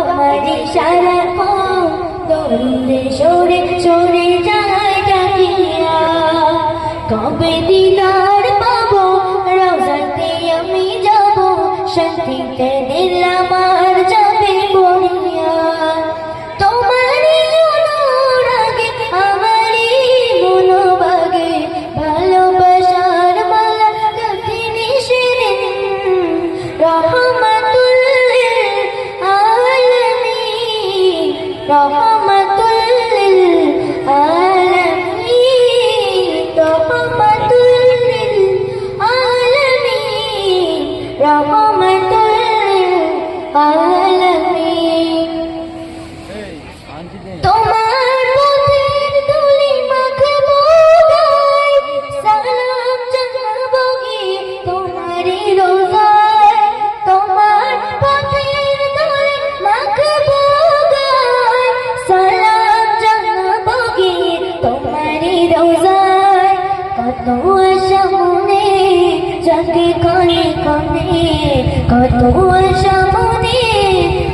তোমারি সারাক্ষণ দরুদে সরে সরে যায় ডাকিয়া। কবে দিদার পাবো রওজাতে আমি যাব, শান্তিতে দিল আমার যাবে বলিয়া। তোমারি অনুরাগে আমারি মনোবাগে ভালোবাসার মালা গাঁথি নিশিদিন। রহমাতুল লিল আলামিন, রহমাতুল লিল আলামিন, রহমাতুল লিল আলামিন, রহমাতুল লিল আলামিন। তোমার পথের ধুলি মাখবো গায়ে, সালাম জানাবো গিয়ে তোমারি রোজায়। তোমার পথের ধুলি মাখবো গায়ে, সালাম জানাবো গিয়ে তোমারি রোজায়। কত আশা মনে জাগে কনে কনে, কত আশা মনে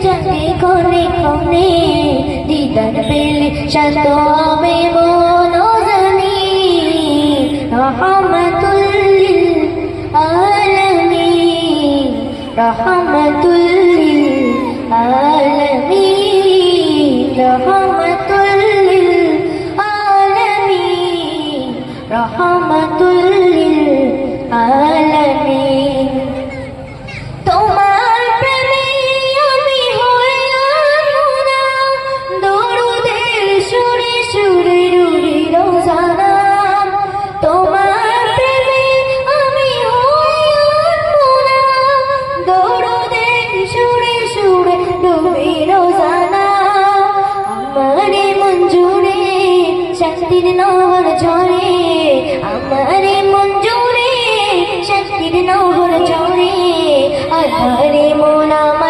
জাগে কনে কনে। দিদার পেলে শান্ত হবে মন জানি। রহমাতুল লিল আলামিন, রহমাতুল লিল আলামিন, রহমাতুল লিল আলামিন, রহমাতুল লিল আলামিন। তোমার প্রেমে আমি হয়ে আনমনা, দরুদের সুরে সুরে রুড়ি রোজানা। তোমার প্রেমে আমি হয়ে আনমনা, দরুদের সুরে সুরে রুড়ি রোজানা। আমারে মন জুড়ে শান্তির নহর ঝরে, আমারে মন জুড়ে শান্তির নহর ঝরে। আধারে মন আমার